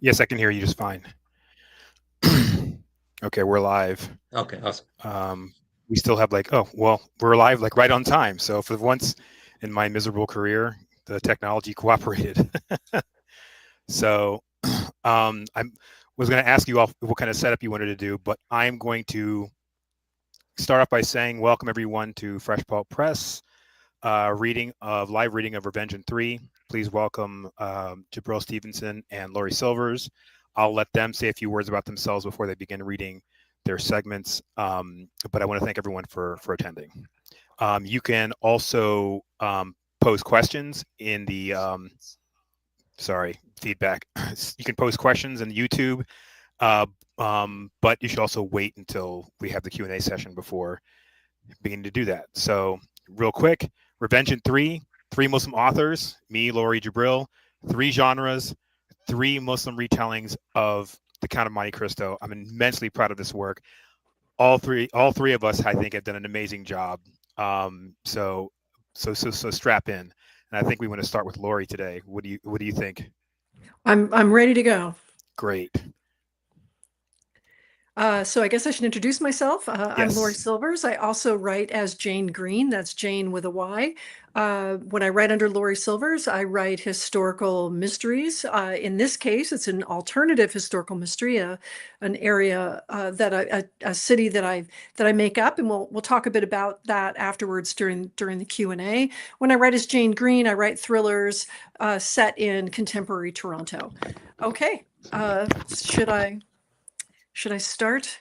Yes, I can hear you just fine. Okay, we're live. Okay, awesome. We still have we're live like right on time. So for once in my miserable career, the technology cooperated. So I was going to ask you all what kind of setup you wanted to do, but I'm going to start off by saying welcome everyone to Fresh Pulp Press, live reading of Revenge in 3. Please welcome Jabril Stevenson and Laurie Silvers. I'll let them say a few words about themselves before they begin reading their segments. But I want to thank everyone for attending. You can also pose questions in the sorry feedback. You can pose questions in YouTube, uh, but you should also wait until we have the Q&A session before beginning to do that. So real quick, Revenge in 3, three Muslim authors, me, Laurie Jabril, three genres, three Muslim retellings of the Count of Monte Cristo. I'm immensely proud of this work. All three of us, I think, have done an amazing job. So strap in. And I think we want to start with Laurie today. What do you think? I'm ready to go. Great. So I guess I should introduce myself. I'm Laurie Yes. Silvers. I also write as Jane Green. That's Jane with a Y. When I write under Laurie Silvers, I write historical mysteries. In this case, it's an alternative historical mystery, an area a city that I make up, and we'll talk a bit about that afterwards during the Q&A. When I write as Jane Green, I write thrillers set in contemporary Toronto. Okay, should I start?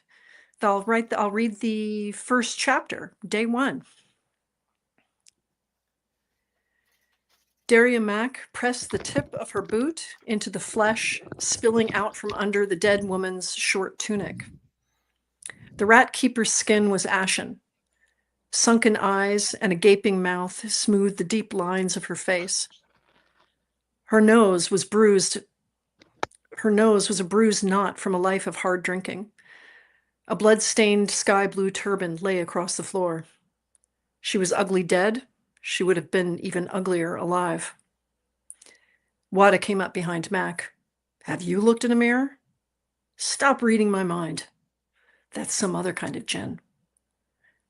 I'll read the first chapter, day 1. Daria Mack pressed the tip of her boot into the flesh spilling out from under the dead woman's short tunic. The rat keeper's skin was ashen. Sunken eyes and a gaping mouth smoothed the deep lines of her face. Her nose was bruised. Her nose was a bruised knot from a life of hard drinking. A blood-stained sky blue turban lay across the floor. She was ugly dead. She would have been even uglier alive. Wada came up behind Mac. Have you looked in a mirror? Stop reading my mind. That's some other kind of gin.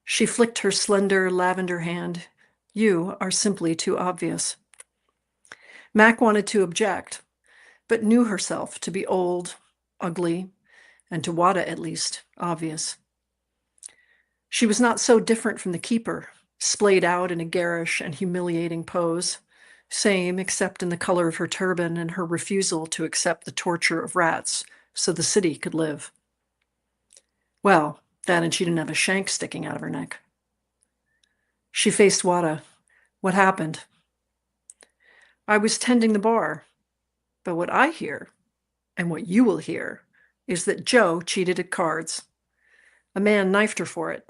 She flicked her slender lavender hand. You are simply too obvious. Mac wanted to object, but knew herself to be old, ugly, and to Wada at least, obvious. She was not so different from the keeper, splayed out in a garish and humiliating pose, same except in the color of her turban and her refusal to accept the torture of rats so the city could live. Well, that and she didn't have a shank sticking out of her neck. She faced Wada. What happened? I was tending the bar, but what I hear, and what you will hear, is that Joe cheated at cards. A man knifed her for it.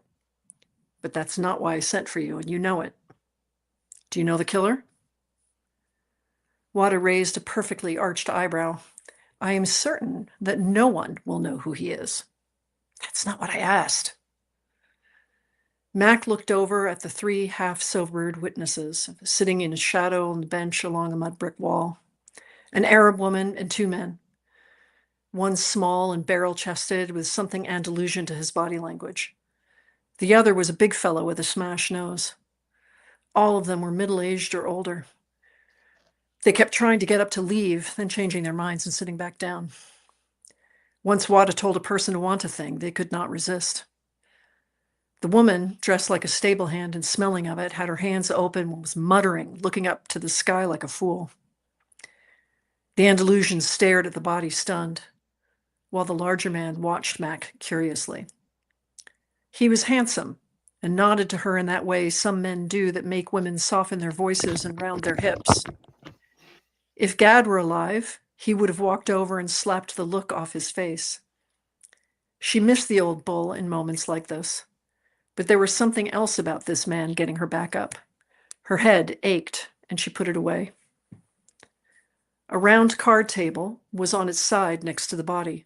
But that's not why I sent for you, and you know it. Do you know the killer? Wada raised a perfectly arched eyebrow. I am certain that no one will know who he is. That's not what I asked. Mac looked over at the 3 half-sobered witnesses, sitting in shadow on the bench along a mud brick wall. An Arab woman and 2 men. One small and barrel-chested with something Andalusian to his body language. The other was a big fellow with a smashed nose. All of them were middle-aged or older. They kept trying to get up to leave, then changing their minds and sitting back down. Once Wada told a person to want a thing, they could not resist. The woman, dressed like a stable hand and smelling of it, had her hands open and was muttering, looking up to the sky like a fool. The Andalusian stared at the body stunned, while the larger man watched Mac curiously. He was handsome and nodded to her in that way some men do that make women soften their voices and round their hips. If Gad were alive, he would have walked over and slapped the look off his face. She missed the old bull in moments like this, but there was something else about this man getting her back up. Her head ached, and she put it away. A round card table was on its side next to the body.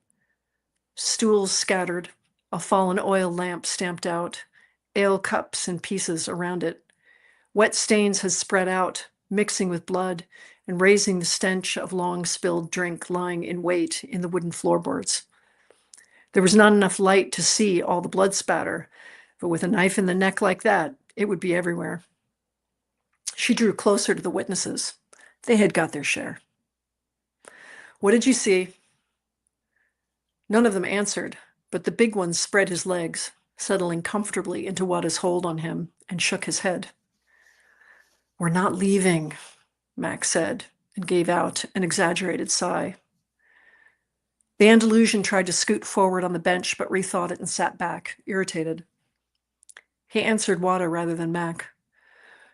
Stools scattered, a fallen oil lamp stamped out, ale cups in pieces around it. Wet stains had spread out, mixing with blood, and raising the stench of long spilled drink lying in wait in the wooden floorboards. There was not enough light to see all the blood spatter, but with a knife in the neck like that, it would be everywhere. She drew closer to the witnesses. They had got their share. What did you see? None of them answered, but the big one spread his legs, settling comfortably into Wada's hold on him, and shook his head. We're not leaving, Max said, and gave out an exaggerated sigh. The Andalusian tried to scoot forward on the bench, but rethought it and sat back, irritated. He answered Wada rather than Mac.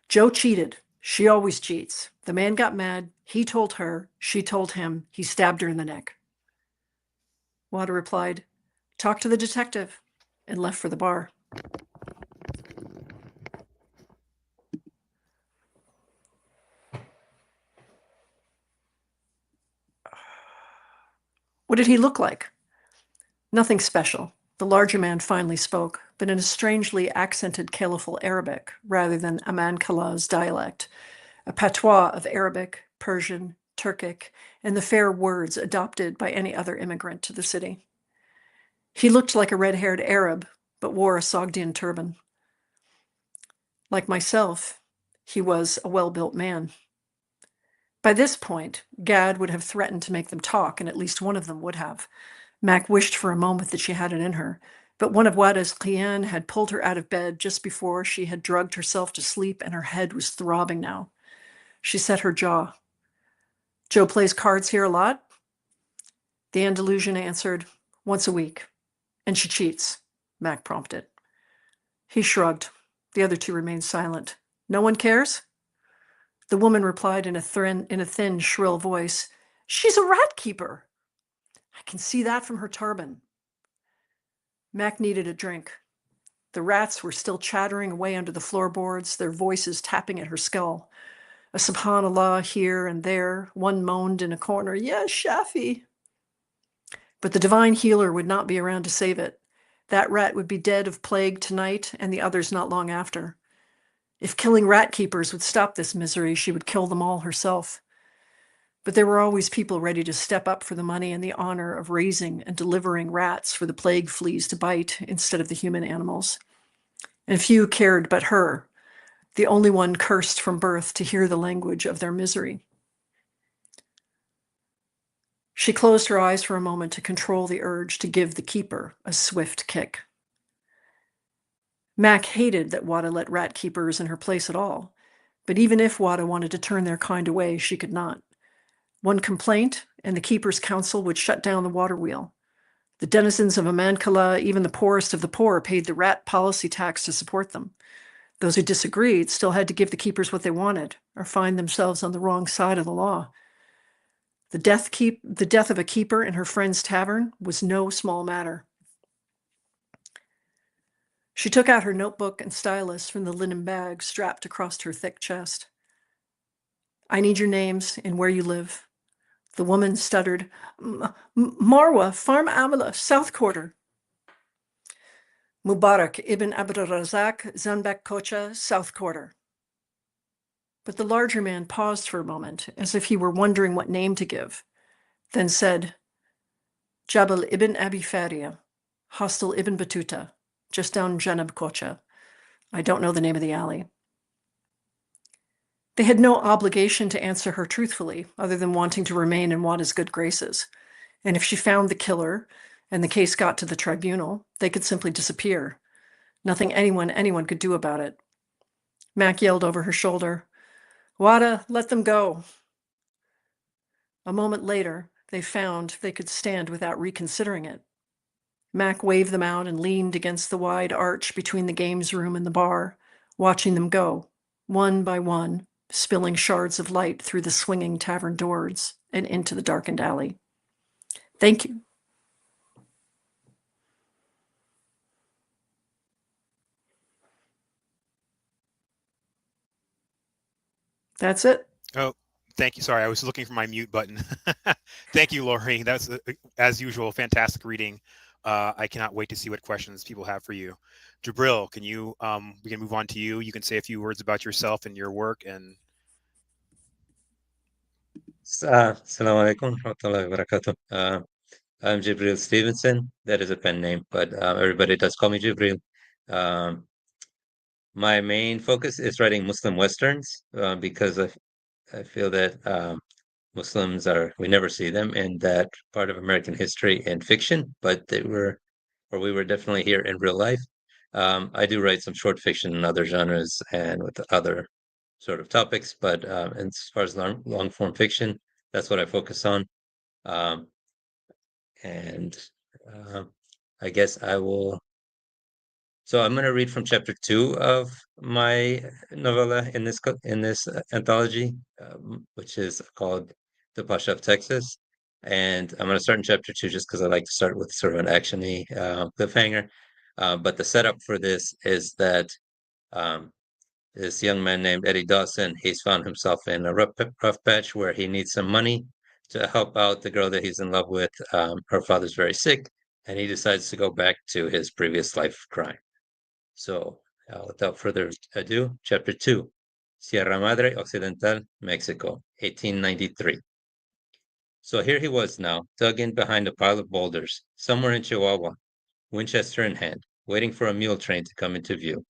Joe cheated. She always cheats. The man got mad. He told her. She told him. He stabbed her in the neck. Wada replied, talk to the detective, and left for the bar. What did he look like? Nothing special. The larger man finally spoke, but in a strangely accented caliphal Arabic rather than Aman Kala's dialect, a patois of Arabic, Persian, Turkic, and the fair words adopted by any other immigrant to the city. He looked like a red-haired Arab, but wore a Sogdian turban. Like myself, he was a well-built man. By this point, Gad would have threatened to make them talk, and at least one of them would have. Mac wished for a moment that she had it in her, but one of Wada's clients had pulled her out of bed just before she had drugged herself to sleep, and her head was throbbing now. She set her jaw. Joe plays cards here a lot? The Andalusian answered, once a week. And she cheats, Mac prompted. He shrugged. The other two remained silent. No one cares? The woman replied in a thin, shrill voice, she's a rat keeper. I can see that from her turban. Mac needed a drink. The rats were still chattering away under the floorboards, their voices tapping at her skull. A subhanallah here and there. One moaned in a corner, yes, Shafi. But the divine healer would not be around to save it. That rat would be dead of plague tonight, and the others not long after. If killing rat keepers would stop this misery, she would kill them all herself. But there were always people ready to step up for the money and the honor of raising and delivering rats for the plague fleas to bite instead of the human animals. And few cared but her, the only one cursed from birth to hear the language of their misery. She closed her eyes for a moment to control the urge to give the keeper a swift kick. Mac hated that Wada let rat keepers in her place at all, but even if Wada wanted to turn their kind away, she could not. One complaint, and the Keepers' Council would shut down the water wheel. The denizens of Amankala, even the poorest of the poor, paid the rat policy tax to support them. Those who disagreed still had to give the keepers what they wanted, or find themselves on the wrong side of the law. The death of a keeper in her friend's tavern was no small matter. She took out her notebook and stylus from the linen bag strapped across her thick chest. I need your names and where you live. The woman stuttered, Marwa, Farm Amila, South Quarter. Mubarak ibn Abdurrazak, Zanbek Kocha, South Quarter. But the larger man paused for a moment, as if he were wondering what name to give, then said, Jabal ibn Abi Faria, Hostel ibn Batuta, just down Janab Kocha. I don't know the name of the alley. They had no obligation to answer her truthfully, other than wanting to remain in Wada's good graces. And if she found the killer, and the case got to the tribunal, they could simply disappear. Nothing anyone could do about it. Mac yelled over her shoulder, Wada, let them go. A moment later, they found they could stand without reconsidering it. Mac waved them out and leaned against the wide arch between the games room and the bar, watching them go, one by one, spilling shards of light through the swinging tavern doors and into the darkened alley. Thank you. That's it. Oh, thank you. Sorry, I was looking for my mute button. Thank you, Lori. That's, as usual, fantastic reading. I cannot wait to see what questions people have for you. Jabril, can you, we can move on to you. You can say a few words about yourself and your work. And Assalamu alaikum warahmatullahi wabarakatuh. I'm Jibril Stevenson. That is a pen name, but everybody does call me Jibril. Um, my main focus is writing Muslim Westerns because I feel that Muslims we never see them in that part of American history in fiction, but we were definitely here in real life. I do write some short fiction in other genres and with other sort of topics, but as far as long form fiction, that's what I focus on. Um, and um, I guess I will. So I'm going to read from chapter two of my novella in this anthology, which is called "The Pasha of Texas." And I'm going to start in chapter two just because I like to start with sort of an actiony cliffhanger. But the setup for this is that um, this young man named Eddie Dawson, he's found himself in a rough patch where he needs some money to help out the girl that he's in love with. Her father's very sick, and he decides to go back to his previous life of crime. So, without further ado, chapter 2, Sierra Madre Occidental, Mexico, 1893. So here he was now, dug in behind a pile of boulders, somewhere in Chihuahua, Winchester in hand, waiting for a mule train to come into view.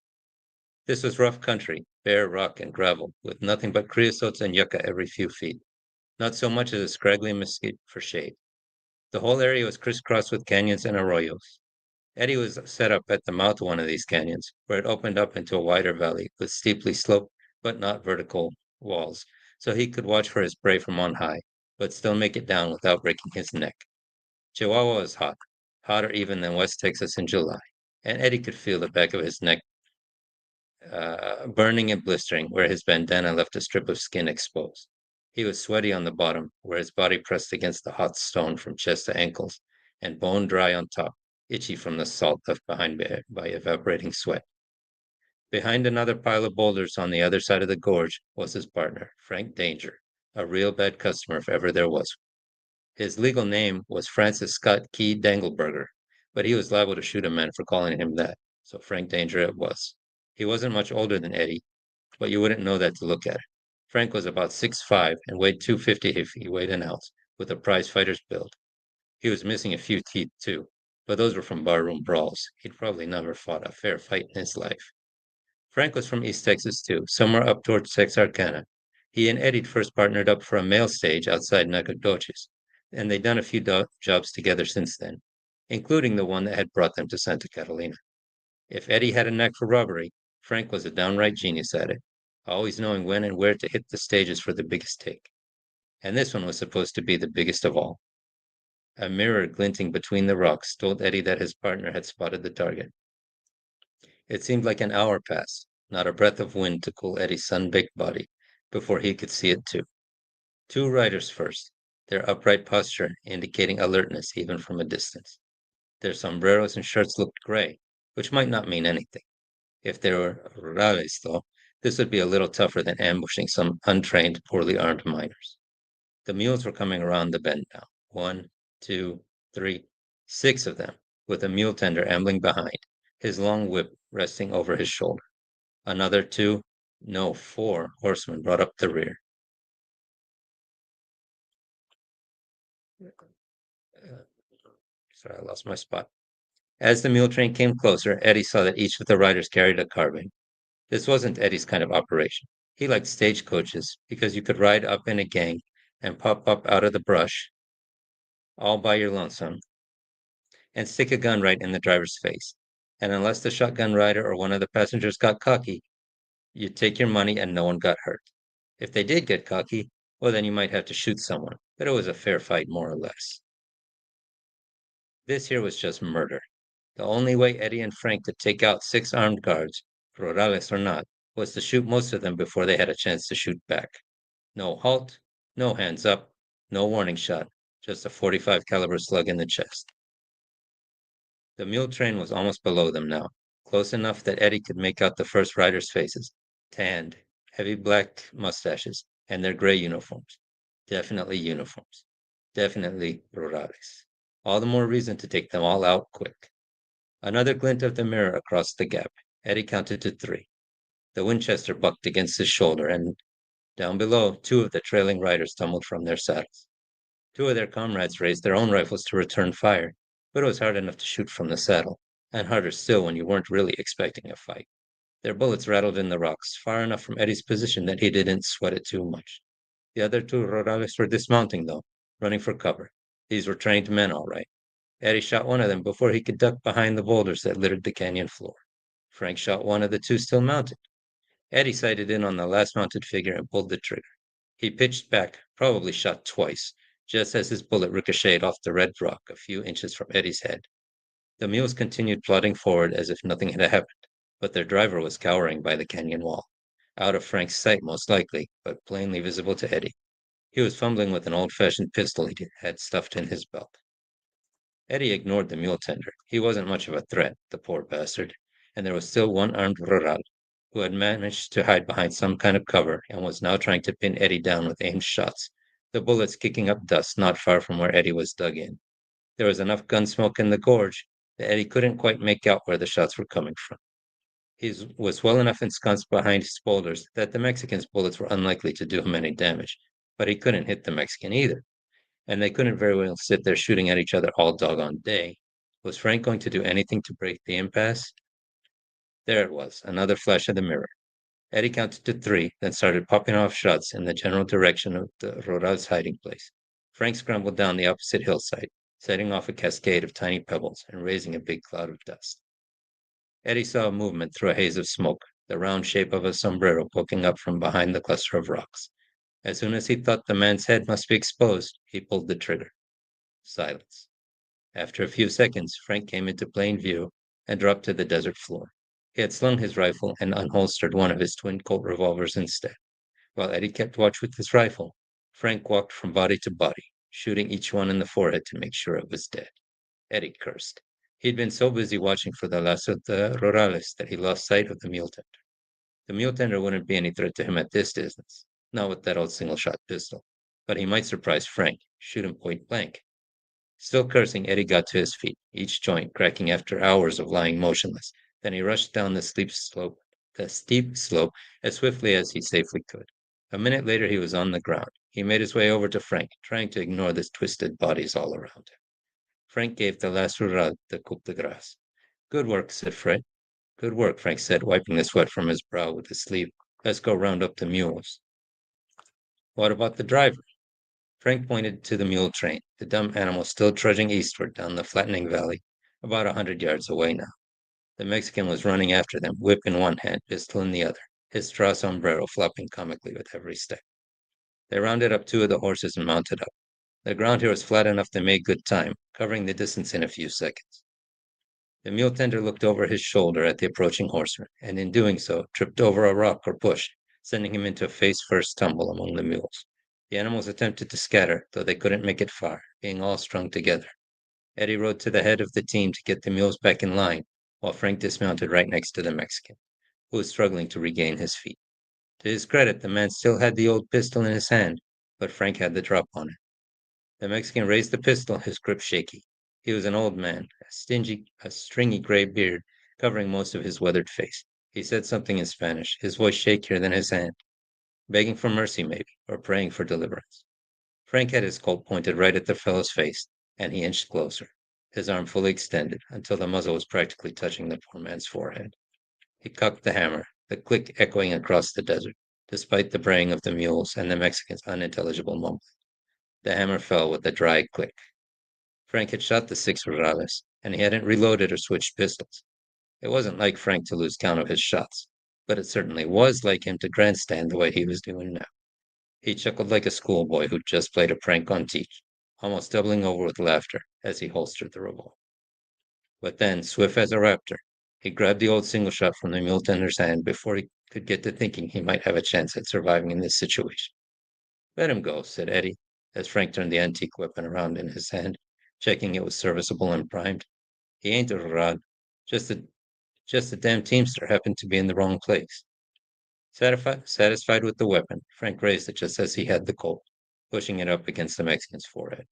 This was rough country, bare rock and gravel, with nothing but creosotes and yucca every few feet, not so much as a scraggly mesquite for shade. The whole area was crisscrossed with canyons and arroyos. Eddie was set up at the mouth of one of these canyons, where it opened up into a wider valley with steeply sloped but not vertical walls, so he could watch for his prey from on high, but still make it down without breaking his neck. Chihuahua was hot, hotter even than West Texas in July, and Eddie could feel the back of his neck burning and blistering where his bandana left a strip of skin exposed. He was sweaty on the bottom, where his body pressed against the hot stone from chest to ankles, and bone dry on top, itchy from the salt left behind by evaporating sweat. Behind another pile of boulders on the other side of the gorge was his partner, Frank Danger, a real bad customer if ever there was. His legal name was Francis Scott Key Dangleberger, but he was liable to shoot a man for calling him that, so Frank Danger it was. He wasn't much older than Eddie, but you wouldn't know that to look at it. Frank was about 6'5" and weighed 250 if he weighed an ounce, with a prize fighter's build. He was missing a few teeth, too, but those were from barroom brawls. He'd probably never fought a fair fight in his life. Frank was from East Texas, too, somewhere up towards Texarkana. He and Eddie first partnered up for a mail stage outside Nacogdoches, and they'd done a few jobs together since then, including the one that had brought them to Santa Catalina. If Eddie had a knack for robbery, Frank was a downright genius at it, always knowing when and where to hit the stages for the biggest take. And this one was supposed to be the biggest of all. A mirror glinting between the rocks told Eddie that his partner had spotted the target. It seemed like an hour passed, not a breath of wind to cool Eddie's sun-baked body, before he could see it too. Two riders first, their upright posture indicating alertness even from a distance. Their sombreros and shirts looked gray, which might not mean anything. If they were rurales, though, this would be a little tougher than ambushing some untrained, poorly armed miners. The mules were coming around the bend now. One, two, three, six of them, with a mule tender ambling behind, his long whip resting over his shoulder. Another two, no, four horsemen brought up the rear. Sorry, I lost my spot. As the mule train came closer, Eddie saw that each of the riders carried a carbine. This wasn't Eddie's kind of operation. He liked stagecoaches because you could ride up in a gang and pop up out of the brush all by your lonesome and stick a gun right in the driver's face. And unless the shotgun rider or one of the passengers got cocky, you'd take your money and no one got hurt. If they did get cocky, well, then you might have to shoot someone, but it was a fair fight, more or less. This here was just murder. The only way Eddie and Frank could take out six armed guards, rurales or not, was to shoot most of them before they had a chance to shoot back. No halt, no hands up, no warning shot, just a 45 caliber slug in the chest. The mule train was almost below them now, close enough that Eddie could make out the first riders' faces, tanned, heavy black mustaches, and their gray uniforms. Definitely uniforms. Definitely rurales. All the more reason to take them all out quick. Another glint of the mirror across the gap. Eddie counted to three. The Winchester bucked against his shoulder, and Down below, 2 of the trailing riders tumbled from their saddles. 2 of their comrades raised their own rifles to return fire, but it was hard enough to shoot from the saddle, and harder still when you weren't really expecting a fight. Their bullets rattled in the rocks, far enough from Eddie's position that he didn't sweat it too much. The other 2 rurales were dismounting, though, running for cover. These were trained men, all right. Eddie shot one of them before he could duck behind the boulders that littered the canyon floor. Frank shot one of the 2 still mounted. Eddie sighted in on the last mounted figure and pulled the trigger. He pitched back, probably shot twice, just as his bullet ricocheted off the red rock a few inches from Eddie's head. The mules continued plodding forward as if nothing had happened, but their driver was cowering by the canyon wall, out of Frank's sight most likely, but plainly visible to Eddie. He was fumbling with an old-fashioned pistol he had stuffed in his belt. Eddie ignored the mule tender. He wasn't much of a threat, the poor bastard, and there was still one armed rural who had managed to hide behind some kind of cover and was now trying to pin Eddie down with aimed shots, the bullets kicking up dust not far from where Eddie was dug in. There was enough gun smoke in the gorge that Eddie couldn't quite make out where the shots were coming from. He was well enough ensconced behind his boulders that the Mexican's bullets were unlikely to do him any damage, but he couldn't hit the Mexican either, and they couldn't very well sit there shooting at each other all doggone day. Was Frank going to do anything to break the impasse? There it was, another flash of the mirror. Eddie counted to 3, then started popping off shots in the general direction of the Rural's hiding place. Frank scrambled down the opposite hillside, setting off a cascade of tiny pebbles and raising a big cloud of dust. Eddie saw a movement through a haze of smoke, the round shape of a sombrero poking up from behind the cluster of rocks. As soon as he thought the man's head must be exposed, he pulled the trigger. Silence. After a few seconds, Frank came into plain view and dropped to the desert floor. He had slung his rifle and unholstered one of his twin Colt revolvers instead. While Eddie kept watch with his rifle, Frank walked from body to body, shooting each one in the forehead to make sure it was dead. Eddie cursed. He'd been so busy watching for the last of the Rurales that he lost sight of the mule tender. The mule tender wouldn't be any threat to him at this distance, not with that old single-shot pistol, but he might surprise Frank, shoot him point blank. Still cursing, Eddie got to his feet, each joint cracking after hours of lying motionless. Then he rushed down the steep slope as swiftly as he safely could. A minute later, he was on the ground. He made his way over to Frank, trying to ignore the twisted bodies all around him. Frank gave the last rural the coup de grace. Good work, said Fred. Good work, Frank said, wiping the sweat from his brow with his sleeve. Let's go round up the mules. What about the driver? Frank pointed to the mule train, the dumb animal still trudging eastward down the flattening valley, about 100 yards away now. The Mexican was running after them, whip in one hand, pistol in the other, his straw sombrero flopping comically with every step. They rounded up 2 of the horses and mounted up. The ground here was flat enough they made good time, covering the distance in a few seconds. The mule tender looked over his shoulder at the approaching horseman, and in doing so, tripped over a rock or bush, sending him into a face-first tumble among the mules. The animals attempted to scatter, though they couldn't make it far, being all strung together. Eddie rode to the head of the team to get the mules back in line, while Frank dismounted right next to the Mexican, who was struggling to regain his feet. To his credit, the man still had the old pistol in his hand, but Frank had the drop on it. The Mexican raised the pistol, his grip shaky. He was an old man, a stringy gray beard covering most of his weathered face. He said something in Spanish, his voice shakier than his hand, begging for mercy maybe, or praying for deliverance. Frank had his Colt pointed right at the fellow's face, and he inched closer, his arm fully extended, until the muzzle was practically touching the poor man's forehead. He cocked the hammer, the click echoing across the desert, despite the braying of the mules and the Mexican's unintelligible mumbling. The hammer fell with a dry click. Frank had shot the 6 rurales, and he hadn't reloaded or switched pistols. It wasn't like Frank to lose count of his shots, but it certainly was like him to grandstand the way he was doing now. He chuckled like a schoolboy who'd just played a prank on Teach, almost doubling over with laughter as he holstered the revolver. But then, swift as a raptor, he grabbed the old single shot from the mule tender's hand before he could get to thinking he might have a chance at surviving in this situation. Let him go, said Eddie, as Frank turned the antique weapon around in his hand, checking it was serviceable and primed. He ain't a rod, just a damn teamster happened to be in the wrong place. Satisfied with the weapon, Frank raised it just as he had the Colt, pushing it up against the Mexican's forehead.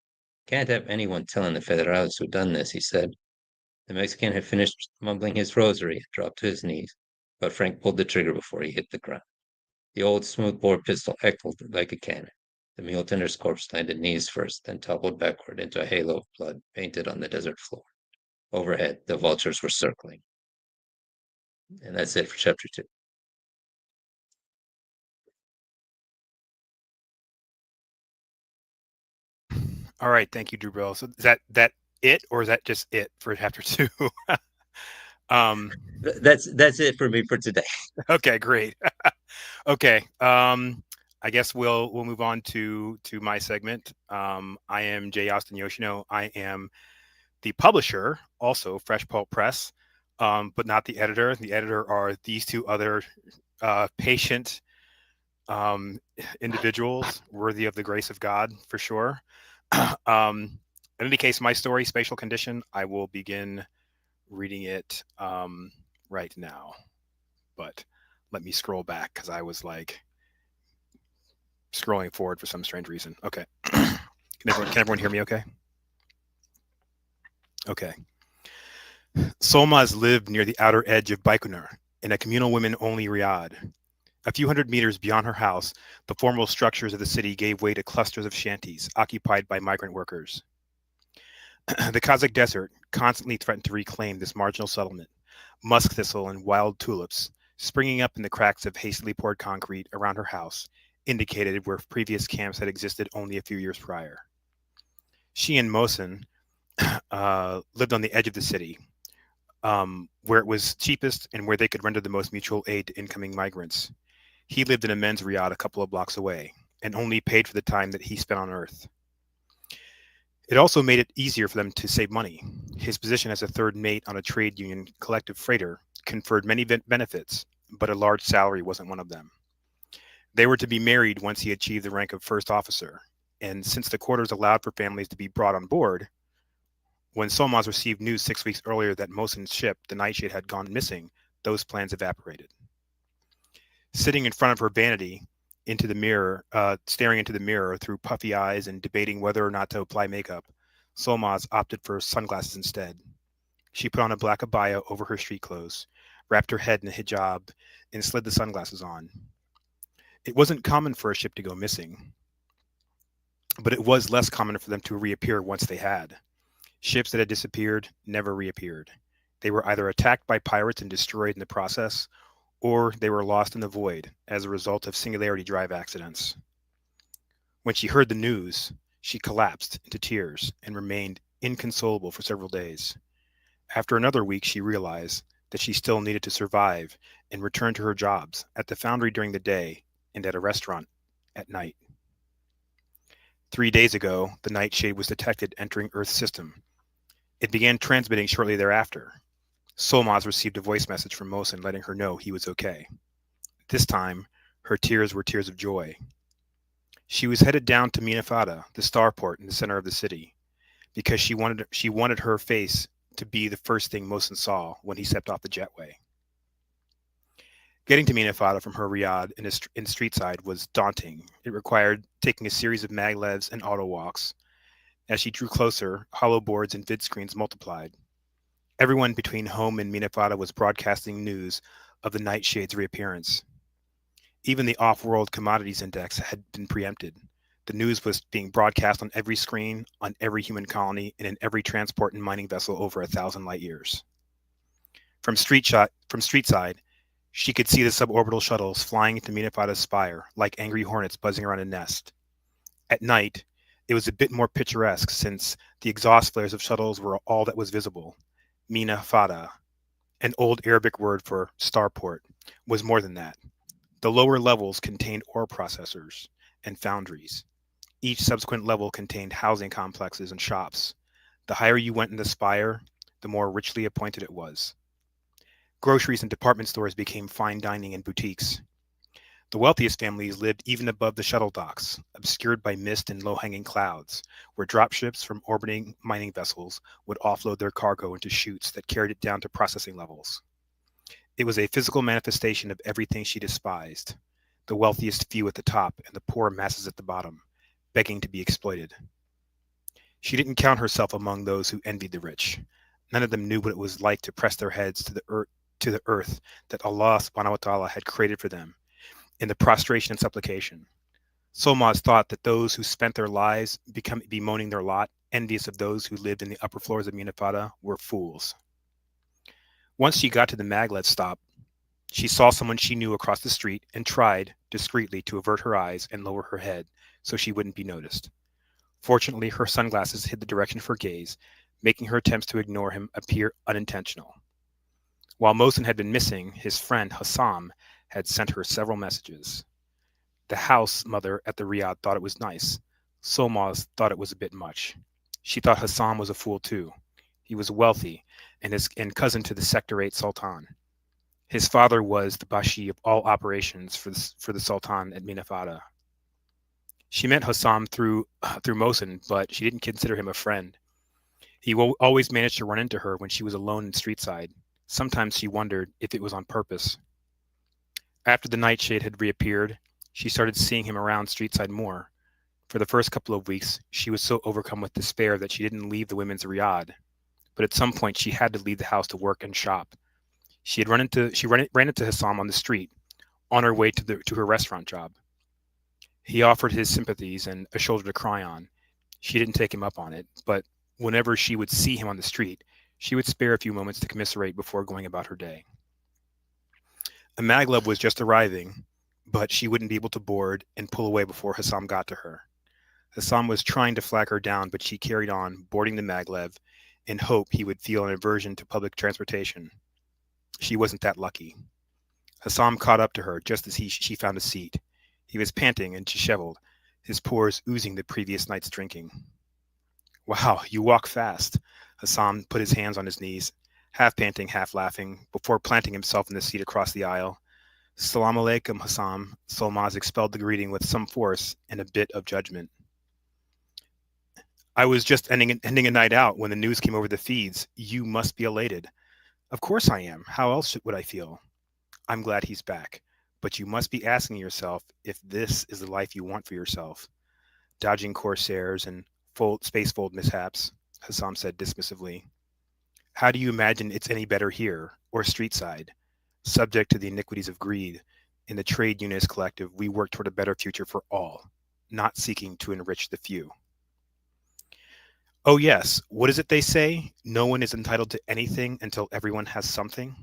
Can't have anyone telling the Federales who done this, he said. The Mexican had finished mumbling his rosary and dropped to his knees, but Frank pulled the trigger before he hit the ground. The old smoothbore pistol echoed like a cannon. The mule tender's corpse landed knees first, then toppled backward into a halo of blood painted on the desert floor. Overhead, the vultures were circling. And that's it for chapter 2. All right, thank you, Drew Brill. So is that it, or is that just it for chapter 2? um, That's it for me for today. okay, great. Okay, I guess we'll move on to my segment. I am Jay Austin Yoshino. I am the publisher, also Fresh Pulp Press, but not the editor. The editor are these two other patient individuals worthy of the grace of God, for sure. In any case, my story, Spatial Condition, I will begin reading it right now. But let me scroll back because I was like scrolling forward for some strange reason. Okay. Can everyone hear me okay? Okay. Solmaz lived near the outer edge of Baikonur in a communal women-only riad. A few hundred meters beyond her house, the formal structures of the city gave way to clusters of shanties occupied by migrant workers. The Kazakh desert constantly threatened to reclaim this marginal settlement. Musk thistle and wild tulips, springing up in the cracks of hastily poured concrete around her house, indicated where previous camps had existed only a few years prior. She and Mohsen lived on the edge of the city, where it was cheapest and where they could render the most mutual aid to incoming migrants. He lived in a men's riad a couple of blocks away, and only paid for the time that he spent on Earth. It also made it easier for them to save money. His position as a third mate on a trade union collective freighter conferred many benefits, but a large salary wasn't one of them. They were to be married once he achieved the rank of first officer, and since the quarters allowed for families to be brought on board, when Solmaz received news 6 weeks earlier that Mohsen's ship, the Nightshade, had gone missing, those plans evaporated. Sitting in front of her vanity, into the mirror, staring into the mirror through puffy eyes and debating whether or not to apply makeup, Solmaz opted for sunglasses instead. She put on a black abaya over her street clothes, wrapped her head in a hijab, and slid the sunglasses on. It wasn't common for a ship to go missing, but it was less common for them to reappear once they had. Ships that had disappeared never reappeared. They were either attacked by pirates and destroyed in the process, or they were lost in the void as a result of singularity drive accidents. When she heard the news, she collapsed into tears and remained inconsolable for several days. After another week, she realized that she still needed to survive and returned to her jobs at the foundry during the day and at a restaurant at night. 3 days ago, the Nightshade was detected entering Earth's system. It began transmitting shortly thereafter. Solmaz received a voice message from Mohsen letting her know he was okay. This time, her tears were tears of joy. She was headed down to Minafata, the starport in the center of the city, because she wanted her face to be the first thing Mohsen saw when he stepped off the jetway. Getting to Minafata from her riad in street side was daunting. It required taking a series of maglevs and auto walks. As she drew closer, hollow boards and vid screens multiplied. Everyone between home and Minafata was broadcasting news of the Nightshade's reappearance. Even the off-world commodities index had been preempted. The news was being broadcast on every screen, on every human colony, and in every transport and mining vessel over 1,000 light years. From street side, she could see the suborbital shuttles flying into Minafata's spire like angry hornets buzzing around a nest. At night, it was a bit more picturesque since the exhaust flares of shuttles were all that was visible. Mina Fada, an old Arabic word for starport, was more than that. The lower levels contained ore processors and foundries. Each subsequent level contained housing complexes and shops. The higher you went in the spire, the more richly appointed it was. Groceries and department stores became fine dining and boutiques. The wealthiest families lived even above the shuttle docks, obscured by mist and low-hanging clouds, where dropships from orbiting mining vessels would offload their cargo into chutes that carried it down to processing levels. It was a physical manifestation of everything she despised, the wealthiest few at the top and the poor masses at the bottom, begging to be exploited. She didn't count herself among those who envied the rich. None of them knew what it was like to press their heads to the earth that Allah subhanahu wa ta'ala had created for them, in the prostration and supplication. Solmaz thought that those who spent their lives bemoaning their lot, envious of those who lived in the upper floors of Munafada, were fools. Once she got to the maglev stop, she saw someone she knew across the street and tried, discreetly, to avert her eyes and lower her head so she wouldn't be noticed. Fortunately, her sunglasses hid the direction of her gaze, making her attempts to ignore him appear unintentional. While Mohsen had been missing, his friend Hassam had sent her several messages. The house mother at the Riyadh thought it was nice. Solmaz thought it was a bit much. She thought Hassam was a fool too. He was wealthy and cousin to the Sector 8 Sultan. His father was the Bashi of all operations for the Sultan at Minafada. She met Hassam through Mohsen, but she didn't consider him a friend. He always managed to run into her when she was alone in Streetside. Sometimes she wondered if it was on purpose. After the nightshade had reappeared, she started seeing him around Streetside more. For the first couple of weeks, she was so overcome with despair that she didn't leave the women's riad. But at some point, she had to leave the house to work and shop. She ran into Hassam on the street, on her way to her restaurant job. He offered his sympathies and a shoulder to cry on. She didn't take him up on it, but whenever she would see him on the street, she would spare a few moments to commiserate before going about her day. A maglev was just arriving, but she wouldn't be able to board and pull away before Hassam got to her. Hassam was trying to flag her down, but she carried on, boarding the maglev, in hope he would feel an aversion to public transportation. She wasn't that lucky. Hassam caught up to her just as she found a seat. He was panting and disheveled, his pores oozing the previous night's drinking. Wow, you walk fast. Hassam put his hands on his knees, half panting, half laughing, before planting himself in the seat across the aisle. Salam alaikum, Hassam. Solmaz expelled the greeting with some force and a bit of judgment. I was just ending a night out when the news came over the feeds. You must be elated. Of course I am. How else would I feel? I'm glad he's back. But you must be asking yourself if this is the life you want for yourself. Dodging corsairs and spacefold mishaps, Hassam said dismissively. How do you imagine it's any better here, or Streetside? Subject to the iniquities of greed, in the trade unionist collective, we work toward a better future for all, not seeking to enrich the few. Oh yes, what is it they say? No one is entitled to anything until everyone has something?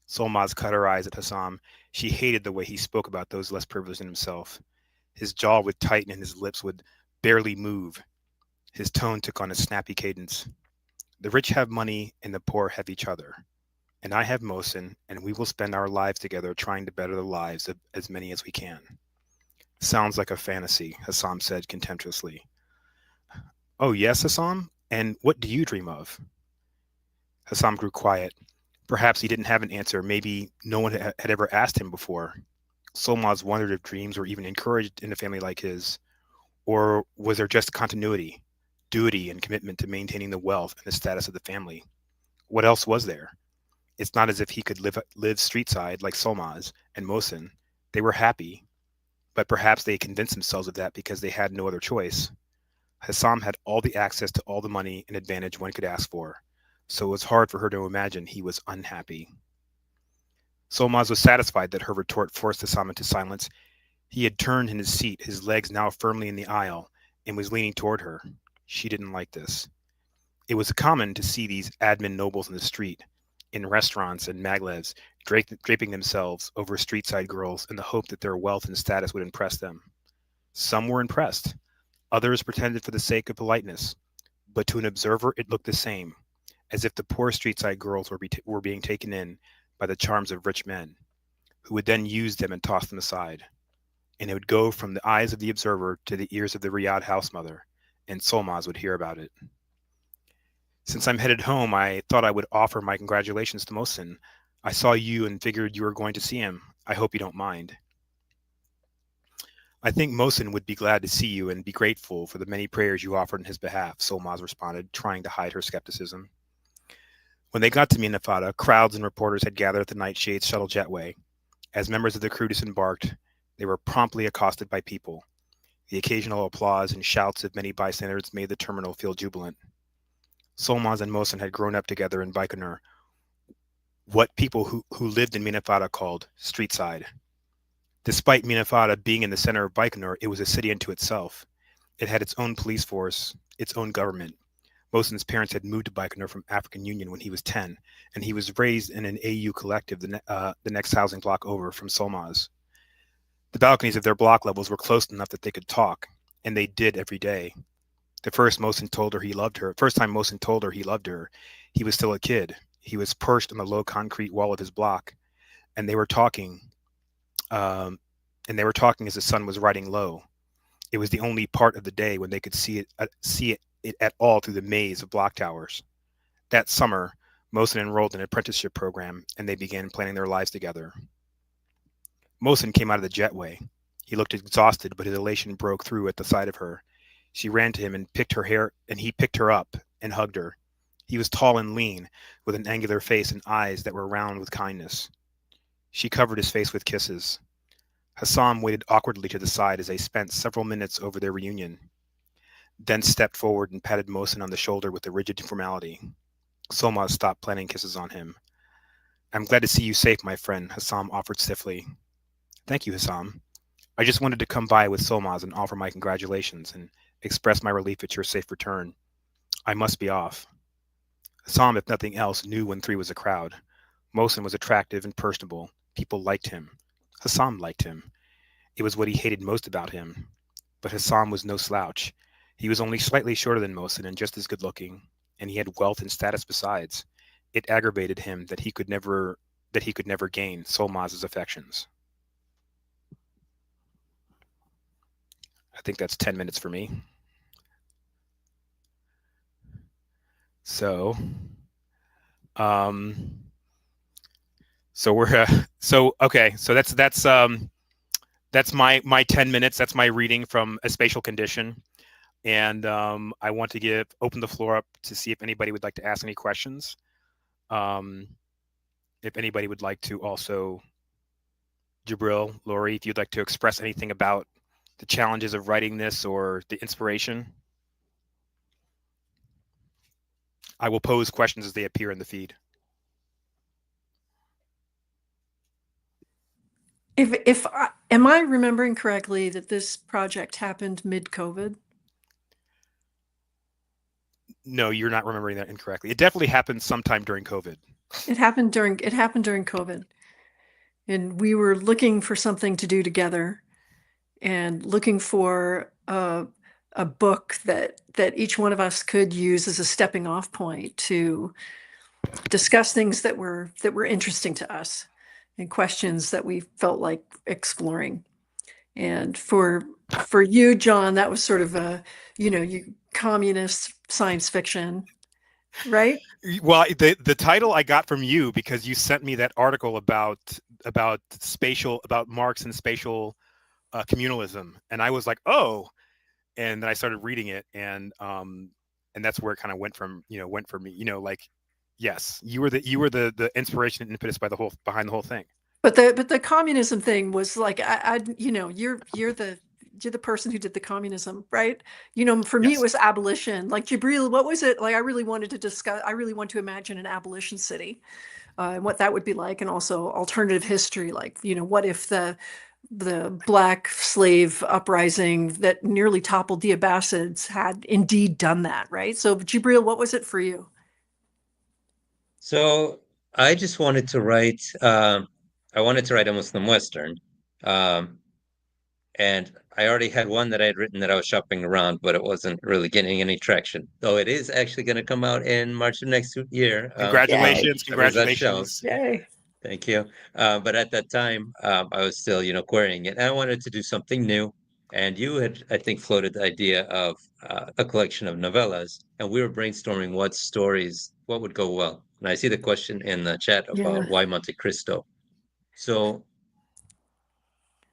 Solmaz cut her eyes at Hassam. She hated the way he spoke about those less privileged than himself. His jaw would tighten and his lips would barely move. His tone took on a snappy cadence. The rich have money and the poor have each other. And I have Mohsen, and we will spend our lives together trying to better the lives of as many as we can. Sounds like a fantasy, Hassam said contemptuously. Oh yes, Hassam? And what do you dream of? Hassam grew quiet. Perhaps he didn't have an answer. Maybe no one had ever asked him before. Solmaz wondered if dreams were even encouraged in a family like his. Or was there just continuity, duty, and commitment to maintaining the wealth and the status of the family? What else was there? It's not as if he could live streetside like Solmaz and Mohsen. They were happy, but perhaps they convinced themselves of that because they had no other choice. Hassam had all the access to all the money and advantage one could ask for, so it was hard for her to imagine he was unhappy. Solmaz was satisfied that her retort forced Hassam into silence. He had turned in his seat, his legs now firmly in the aisle, and was leaning toward her. She didn't like this. It was common to see these admin nobles in the street, in restaurants and maglevs, draping themselves over street-side girls in the hope that their wealth and status would impress them. Some were impressed. Others pretended for the sake of politeness. But to an observer, it looked the same, as if the poor street-side girls were being taken in by the charms of rich men, who would then use them and toss them aside. And it would go from the eyes of the observer to the ears of the Riyadh house mother, and Solmaz would hear about it. Since I'm headed home, I thought I would offer my congratulations to Mohsen. I saw you and figured you were going to see him. I hope you don't mind. I think Mohsen would be glad to see you and be grateful for the many prayers you offered in his behalf, Solmaz responded, trying to hide her skepticism. When they got to Minafada, crowds and reporters had gathered at the Nightshade's shuttle jetway. As members of the crew disembarked, they were promptly accosted by people. The occasional applause and shouts of many bystanders made the terminal feel jubilant. Solmaz and Mohsen had grown up together in Baikonur, what people who lived in Minafada called Streetside. Despite Minafata being in the center of Baikonur, it was a city unto itself. It had its own police force, its own government. Mohsen's parents had moved to Baikonur from African Union when he was 10, and he was raised in an AU collective the next housing block over from Solmaz. The balconies of their block levels were close enough that they could talk, and they did every day. First time Mohsen told her he loved her, he was still a kid. He was perched on the low concrete wall of his block, and they were talking. Um, and they were talking as the sun was riding low. It was the only part of the day when they could see it at all through the maze of block towers. That summer, Mohsen enrolled in an apprenticeship program, and they began planning their lives together. Mohsen came out of the jetway. He looked exhausted, but his elation broke through at the sight of her. She ran to him and picked her hair, and he picked her up and hugged her. He was tall and lean, with an angular face and eyes that were round with kindness. She covered his face with kisses. Hassam waited awkwardly to the side as they spent several minutes over their reunion, then stepped forward and patted Mohsen on the shoulder with a rigid formality. Solmaz stopped planting kisses on him. I'm glad to see you safe, my friend, Hassam offered stiffly. Thank you, Hassam. I just wanted to come by with Solmaz and offer my congratulations and express my relief at your safe return. I must be off. Hassam, if nothing else, knew when three was a crowd. Mohsen was attractive and personable. People liked him. Hassam liked him. It was what he hated most about him. But Hassam was no slouch. He was only slightly shorter than Mohsen and just as good looking, and he had wealth and status besides. It aggravated him that he could never gain Solmaz's affections. I think that's 10 minutes for me. So, okay. So that's my 10 minutes. That's my reading from A Spatial Condition. And I want to open the floor up to see if anybody would like to ask any questions. If anybody would like to also, Jabril, Lori, if you'd like to express anything about the challenges of writing this or the inspiration. I will pose questions as they appear in the feed. Am I remembering correctly that this project happened mid-COVID? No, you're not remembering that incorrectly. It definitely happened sometime during COVID. It happened during COVID. And we were looking for something to do together and looking for a book that each one of us could use as a stepping off point to discuss things that were interesting to us and questions that we felt like exploring. And for you, John, that was sort of you communist science fiction, right? Well, the title I got from you because you sent me that article about Marx and spatial communalism, and I was like, oh, and then I started reading it, and that's where it kind of went for me, like, yes, you were the inspiration and impetus behind the whole thing. But the communism thing was like, you're the person who did the communism, right? For me, Yes. it was abolition. Like, Jibril, what was it? Like, I really want to imagine an abolition city, and what that would be like, and also alternative history. Like, what if the Black slave uprising that nearly toppled the Abbasids had indeed done that, right? So, Jibril, what was it for you? So I just wanted to write. I wanted to write a Muslim Western, um, and I already had one that I had written that I was shopping around, but it wasn't really getting any traction. Though it is actually going to come out in March of next year. Congratulations! Shows. Yay! Thank you. But at that time, I was still, querying it. And I wanted to do something new. And you had, I think, floated the idea of a collection of novellas, and we were brainstorming what would go well. And I see the question in the chat Yeah. about why Monte Cristo. So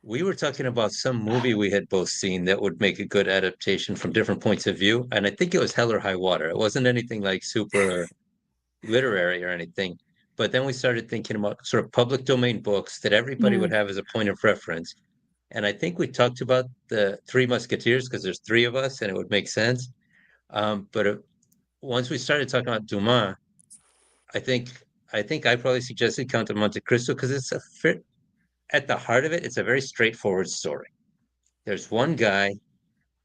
we were talking about some movie we had both seen that would make a good adaptation from different points of view. And I think it was Hell or High Water. It wasn't anything like super literary or anything. But then we started thinking about sort of public domain books that everybody would have as a point of reference. And I think we talked about the Three Musketeers because there's three of us and it would make sense. But once we started talking about Dumas, I think I probably suggested Count of Monte Cristo because at the heart of it, it's a very straightforward story. There's one guy,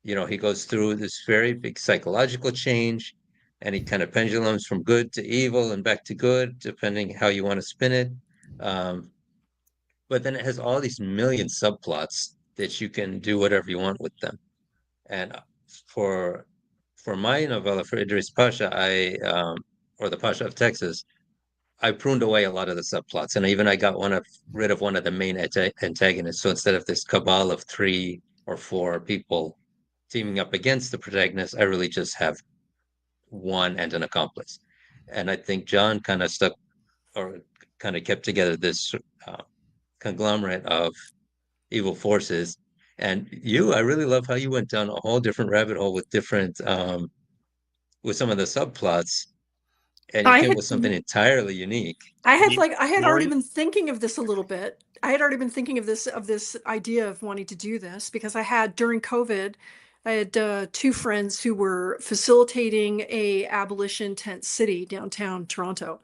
he goes through this very big psychological change, and he kind of pendulums from good to evil and back to good, depending how you want to spin it. Um, but then it has all these million subplots that you can do whatever you want with them. And for for my novella, for Idris Pasha, or the Pasha of Texas, I pruned away a lot of the subplots, and even I got rid of one of the main antagonists. So instead of this cabal of 3 or 4 people teaming up against the protagonist, I really just have one and an accomplice. And I think John kind of stuck, or kind of kept together this uh, conglomerate of evil forces. And I really love how you went down a whole different rabbit hole with with some of the subplots, and you I came up had with something entirely unique. I had already Lori? been thinking of this a little bit. I had already been thinking of this idea of wanting to do this because I had during COVID, I had two friends who were facilitating a abolition tent city downtown Toronto.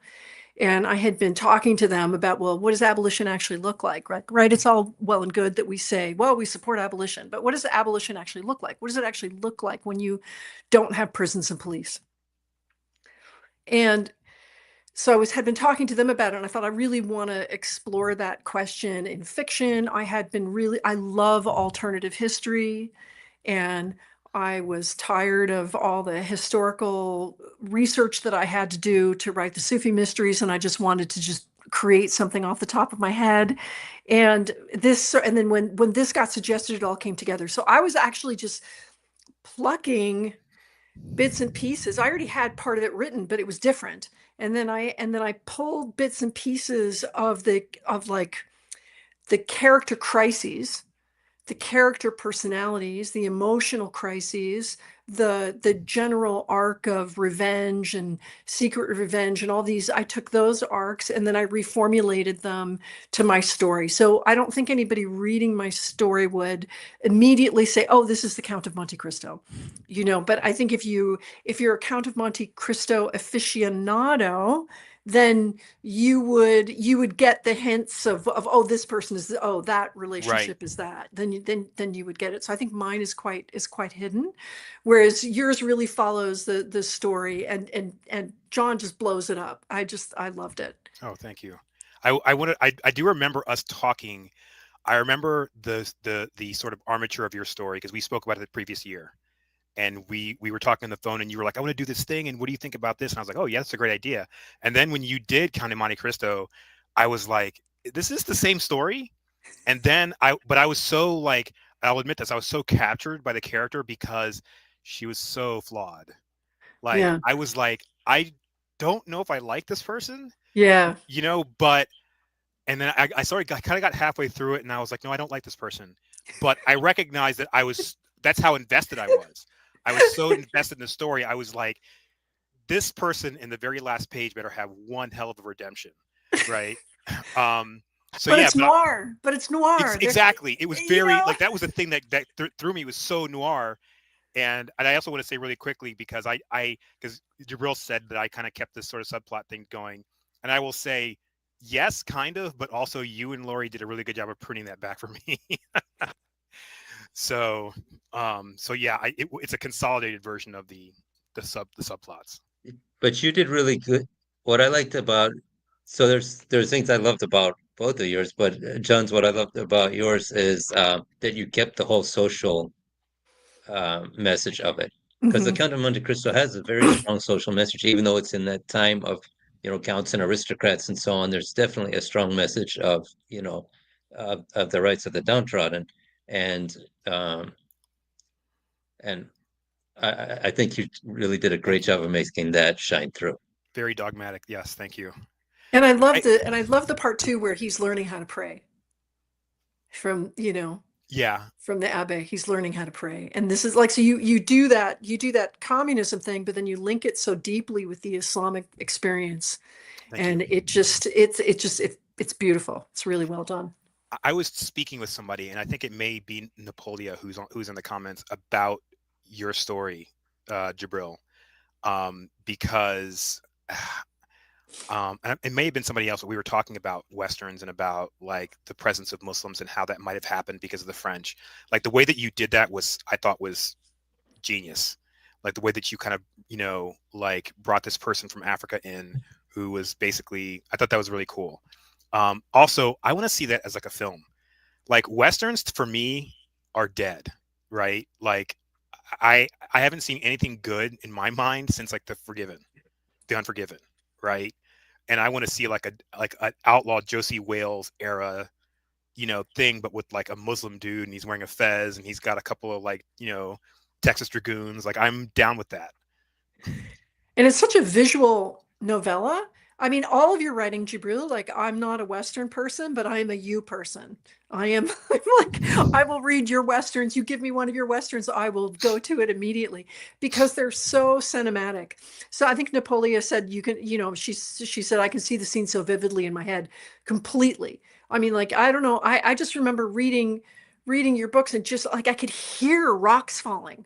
And I had been talking to them about, well, what does abolition actually look like? Right? It's all well and good that we say, well, we support abolition, but what does abolition actually look like? What does it actually look like when you don't have prisons and police? And so had been talking to them about it, and I thought I really want to explore that question in fiction. I love alternative history, and I was tired of all the historical research that I had to do to write the Sufi mysteries, and I just wanted to just create something off the top of my head. And then when this got suggested, it all came together. So I was actually just plucking bits and pieces. I already had part of it written, but it was different. And then I pulled bits and pieces of like the character crises, the character personalities, the emotional crises, the general arc of revenge and secret revenge and all these. I took those arcs and then I reformulated them to my story. So I don't think anybody reading my story would immediately say, "Oh, this is the Count of Monte Cristo," But I think if you're a Count of Monte Cristo aficionado, then you would get the hints of, oh, this person is, oh, that Right. relationship is that. Then you would get it. So I think mine is quite hidden, whereas yours really follows the story, and John just blows it up. I loved it. Oh, thank you. I do remember us talking. I remember the sort of armature of your story because we spoke about it the previous year. And we were talking on the phone, and you were like, "I want to do this thing, and what do you think about this?" And I was like, "Oh yeah, that's a great idea." And then when you did Count of Monte Cristo, I was like, "This is the same story." And then but I was so like, I'll admit this, I was so captured by the character because she was so flawed. Like Yeah. I was like, I don't know if I like this person, Yeah. but and then I started, I kind of got halfway through it, and I was like, no, I don't like this person. But I recognized that that's how invested I was. I was so invested in the story. I was like, this person in the very last page better have one hell of a redemption, right? Um, so But yeah, it's noir. But it's noir. exactly. It was You very know. like that was the thing that threw me, was so noir. And I also want to say really quickly because because Jabril said that I kind of kept this sort of subplot thing going, and I will say yes, kind of, but also you and Lori did a really good job of pruning that back for me. So, so yeah, it's a consolidated version of the subplots. But you did really good. What I liked about so there's things I loved about both of yours, but John's, what I loved about yours is that you kept the whole social message of it. Because the Mhm. Count of Monte Cristo has a very strong social message, even though it's in that time of, counts and aristocrats and so on. There's definitely a strong message of, of the rights of the downtrodden, and um, and I think you really did a great job of making that shine through. Very dogmatic. Yes, thank you. I And I love the part too where he's learning how to pray from, yeah, from the Abbe. He's learning how to pray. And this is like, so you do that communism thing, but then you link it so deeply with the Islamic experience. thank you. And it's beautiful. It's really well done. I was speaking with somebody, and I think it may be Napolia who's in the comments about your story, Jabril, because And it may have been somebody else, but we were talking about Westerns and about like the presence of Muslims and how that might have happened because of the French. Like the way that you did that was, I thought, was genius. Like the way that you kind of, like brought this person from Africa in who was basically, I thought that was really cool. Also, I want to see that as like a film. Like Westerns for me are dead, right? Like I haven't seen anything good in my mind since like the Unforgiven, right? And I want to see like an outlaw Josie Wales era, thing, but with like a Muslim dude and he's wearing a fez and he's got a couple of like, Texas Dragoons. Like I'm down with that. And it's such a visual novella. I mean, all of your writing, Jibril, like I'm not a Western person, but I am a you person. I'm like, I will read your Westerns. You give me one of your Westerns, I will go to it immediately because they're so cinematic. So I think Napoleon said you can, she said, I can see the scene so vividly in my head completely. I mean, like, I don't know. I just remember reading your books and just like I could hear rocks falling.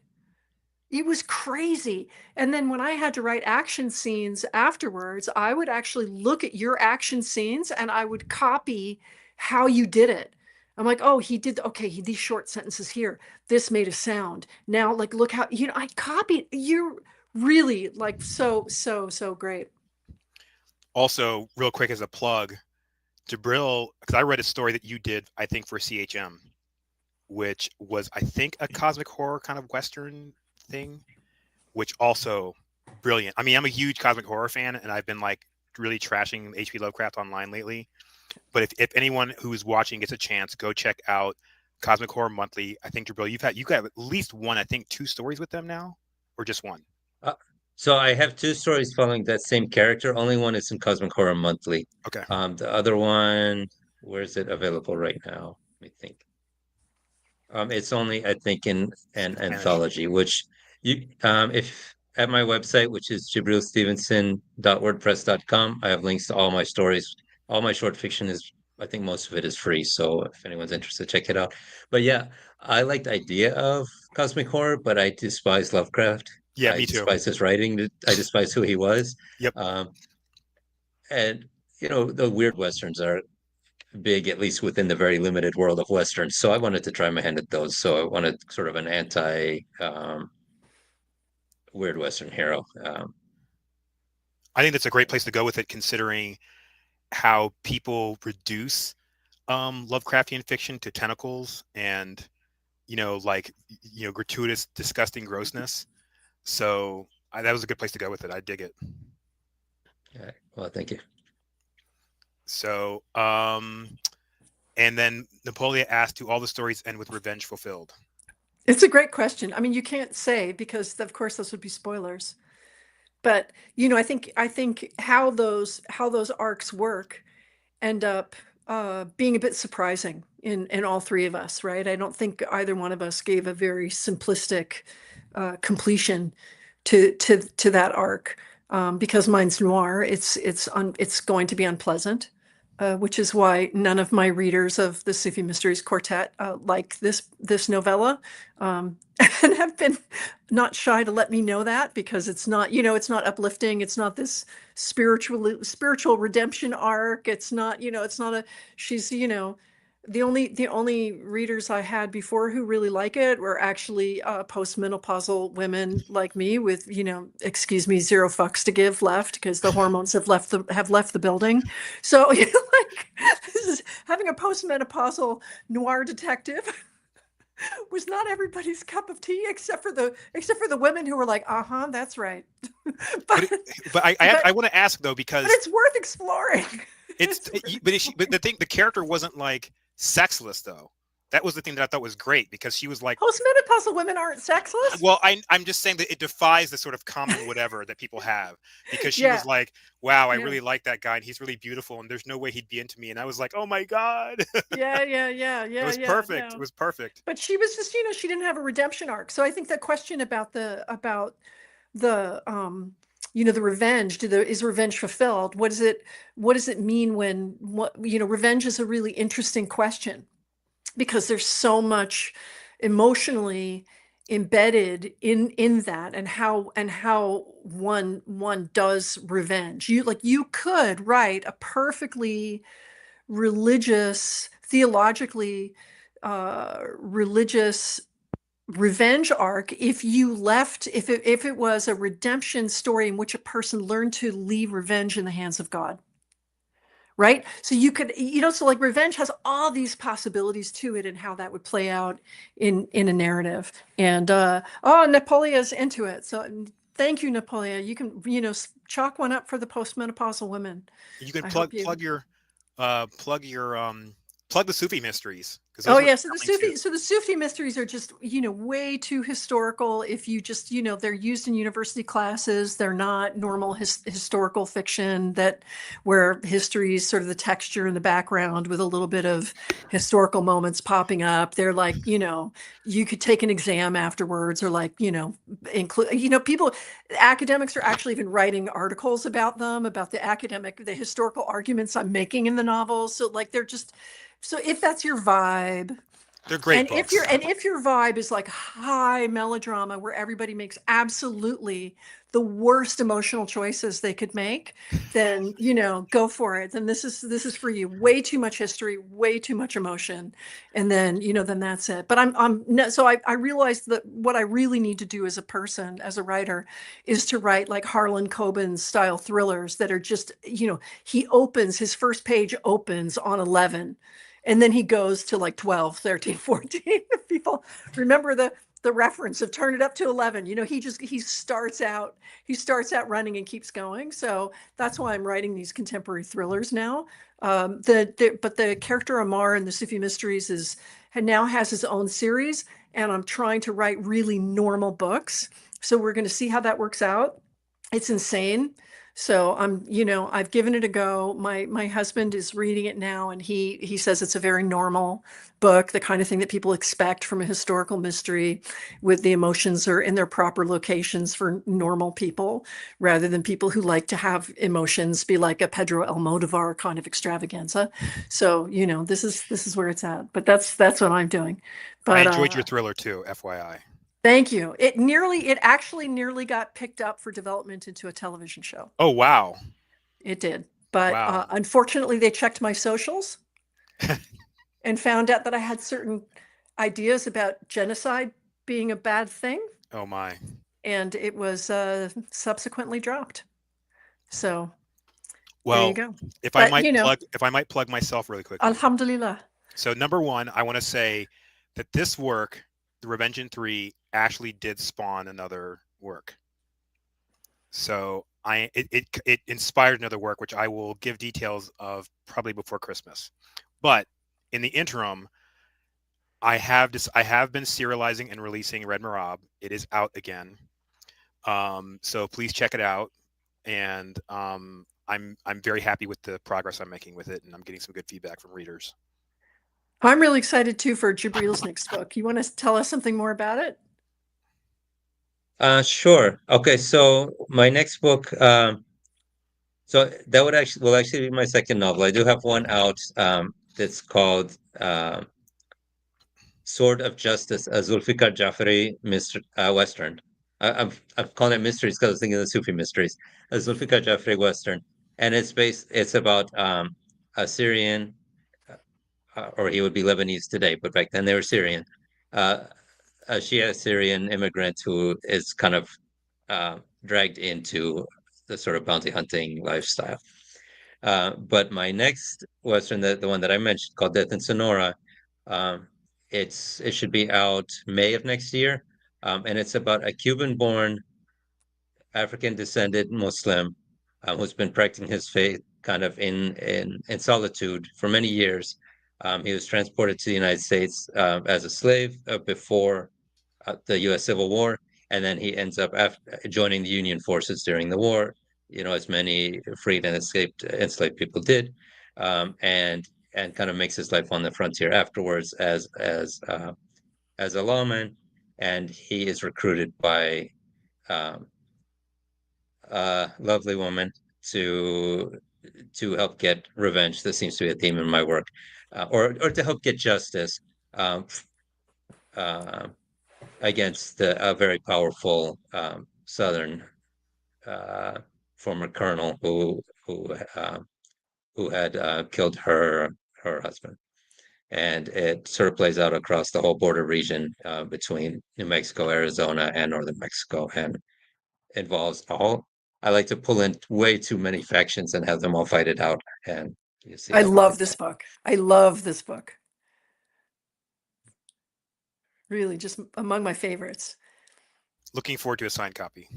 It was crazy. And then when I had to write action scenes afterwards, I would actually look at your action scenes and I would copy how you did it. I'm like, oh, he did, okay, these short sentences here. This made a sound. Now, like, look how, I copied. You're really like so great. Also, real quick as a plug, Jabril, because I read a story that you did, I think, for CHM, which was, I think, a cosmic horror kind of Western thing, which also brilliant. I mean, I'm a huge cosmic horror fan, and I've been like really trashing H.P. Lovecraft online lately. But if anyone who's watching gets a chance, go check out Cosmic Horror Monthly. I think Jabril, you've got at least one, I think, 2 stories with them now, or just one. Uh, so I have two stories following that same character. Only one is in Cosmic Horror Monthly. Okay. The other one, where is it available right now? Let me think. It's only, I think, in an Spanish. anthology, which if at my website, which is jibrilstevenson.wordpress.com, I have links to all my stories. All my short fiction is, I think most of it is free. So if anyone's interested, check it out. But yeah, I like the idea of cosmic horror, but I despise Lovecraft. Yeah, I me too. despise his writing. I despise who he was. Yep. Um, and the weird westerns are big, at least within the very limited world of westerns. So I wanted to try my hand at those. So I wanted sort of an anti weird western hero. I think that's a great place to go with it, considering how people reduce Lovecraftian fiction to tentacles and like gratuitous, disgusting grossness. So that was a good place to go with it. I dig it. Yeah, well, thank you. So, and then Napoleon asked, "Do all the stories end with revenge fulfilled?" It's a great question. I mean, you can't say because, of course, those would be spoilers. But I think how those arcs work end up being a bit surprising in all three of us, right? I don't think either one of us gave a very simplistic completion to that arc because mine's noir. It's going to be unpleasant. Which is why none of my readers of the Sufi Mysteries Quartet like this novella, and have been not shy to let me know that because it's not uplifting. It's not this spiritual redemption arc. It's not she's the only readers I had before who really like it were actually postmenopausal women like me with, excuse me, zero fucks to give left because the hormones have left the building. So like this is having a postmenopausal noir detective was not everybody's cup of tea except for the women who were like, that's right. but I want to ask though, because it's worth exploring. But the character wasn't like sexless though. That was the thing that I thought was great because she was like, postmenopausal women aren't sexless. Well, I'm just saying that it defies the sort of common whatever that people have, because she was like, wow, I really like that guy and he's really beautiful and there's no way he'd be into me. And I was like, oh my God. Yeah. It was perfect. Yeah. It was perfect. But she was just, she didn't have a redemption arc. So I think the question about the the revenge, is revenge fulfilled? What does it mean when revenge is a really interesting question because there's so much emotionally embedded in that, and how one does revenge. You could write a perfectly religious, theologically religious revenge arc if it was a redemption story in which a person learned to leave revenge in the hands of God. Right? So you could, so like revenge has all these possibilities to it, and how that would play out in a narrative. And Napoleon's into it. So thank you, Napoleon. You can, chalk one up for the postmenopausal women. You can I plug hope you. plug the Sufi mysteries, because Oh those were yeah, so the compelling too. Sufi mysteries are just, way too historical. If you just, they're used in university classes. They're not normal historical fiction where history is sort of the texture in the background with a little bit of historical moments popping up. They're like, you could take an exam afterwards, or like, include, academics are actually even writing articles about them, about the historical arguments I'm making in the novels. So like, so if that's your vibe, They're great and books. if your vibe is like high melodrama where everybody makes absolutely the worst emotional choices they could make, then go for it. Then this is for you. Way too much history, way too much emotion, and then then that's it. But I realized that what I really need to do as a person, as a writer, is to write like Harlan Coben style thrillers that are just, his first page opens on 11, and then he goes to like 12, 13, 14. People remember the reference of turn it up to 11. He starts out running and keeps going. So that's why I'm writing these contemporary thrillers now. But the character Amar in the Sufi Mysteries now has his own series, and I'm trying to write really normal books. So we're going to see how that works out. It's insane. So I've given it a go. My husband is reading it now, and he says it's a very normal book, the kind of thing that people expect from a historical mystery, with the emotions are in their proper locations for normal people, rather than people who like to have emotions be like a Pedro Almodovar kind of extravaganza. So, this is where it's at. But that's what I'm doing. I But enjoyed your thriller too, FYI. thank you. It actually nearly got picked up for development into a television show. Oh wow. It did. But Wow. unfortunately, they checked my socials and found out that I had certain ideas about genocide being a bad thing, Oh my. and it was subsequently dropped. So there you Well, go. if I But might plug myself really quickly. Alhamdulillah. So number one, I want to say that this work, The Revenge in 3, actually did spawn another work. So it inspired another work, which I will give details of probably before Christmas. But in the interim, I have been serializing and releasing Red Marab. It is out again. So please check it out. And I'm very happy with the progress I'm making with it, and I'm getting some good feedback from readers. I'm really excited too for Jibril's next book. You want to tell us something more about it? Sure. Okay, so my next book, so that will actually be my second novel. I do have one out, that's called Sword of Justice, a Zulfikar Jafari Western. I'm calling it mysteries because I was thinking of the Sufi mysteries. A Zulfikar Jafari Western, and it's about a Syrian, or he would be Lebanese today, but back then they were Syrian, uh, a Shia Syrian immigrant who is kind of dragged into the sort of bounty hunting lifestyle. But my next Western, the one that I mentioned called Death in Sonora, um, it should be out May of next year. And it's about a Cuban-born, African-descended Muslim who's been practicing his faith kind of in solitude for many years. He was transported to the United States as a slave before the U.S. Civil War, and then he ends up joining the Union forces during the war, as many freed and escaped enslaved people did, and kind of makes his life on the frontier afterwards as a lawman, and he is recruited by um, a lovely woman to help get revenge. This seems to be a theme in my work, or to help get justice. Um, uh, against a very powerful Southern former colonel who had killed her husband. And it sort of plays out across the whole border region between New Mexico, Arizona, and northern Mexico, and involves all. I like to pull in way too many factions and have them all fight it out, and you see I how love this book. I love this book. Really, just among my favorites. Looking forward to a signed copy.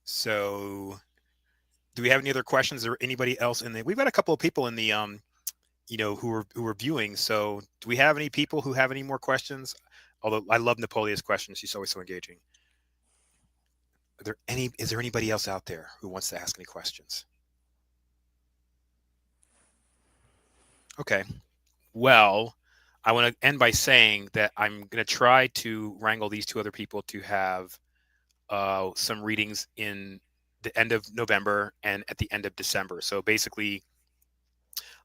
So, do we have any other questions or anybody else in the? We've got a couple of people in the who are viewing. So, do we have any people who have any more questions? Although I love Napoleon's questions, she's always so engaging. Is there anybody else out there who wants to ask any questions? Okay. Well, I want to end by saying that I'm going to try to wrangle these two other people to have some readings in the end of November and at the end of December. So basically,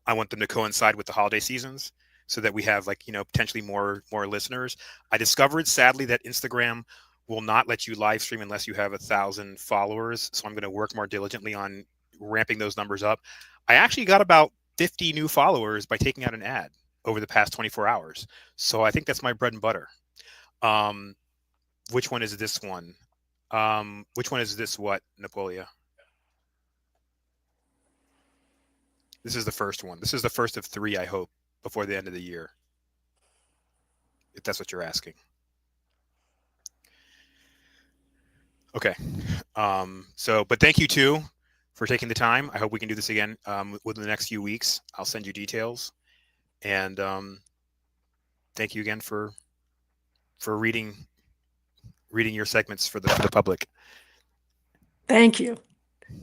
I want them to coincide with the holiday seasons so that we have potentially more listeners. I discovered sadly that Instagram will not let you live stream unless you have 1,000 followers. So I'm going to work more diligently on ramping those numbers up. I actually got about 50 new followers by taking out an ad over the past 24 hours. So I think that's my bread and butter. Which one is this one? Which one is this? What, Napoleon? This is the first one. This is the first of 3, I hope, before the end of the year. If that's what you're asking. Okay. But thank you too for taking the time. I hope we can do this again within the next few weeks. I'll send you details. And thank you again for reading your segments for the public. Thank you.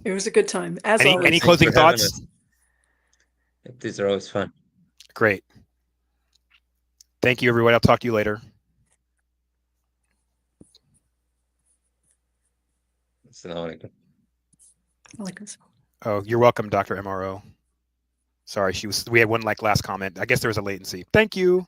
It was a good time. As always. Any closing thoughts? These are always fun. Great. Thank you, everyone. I'll talk to you later. Oh, you're welcome, Dr. MRO. Sorry, we had one last comment. I guess there was a latency. Thank you.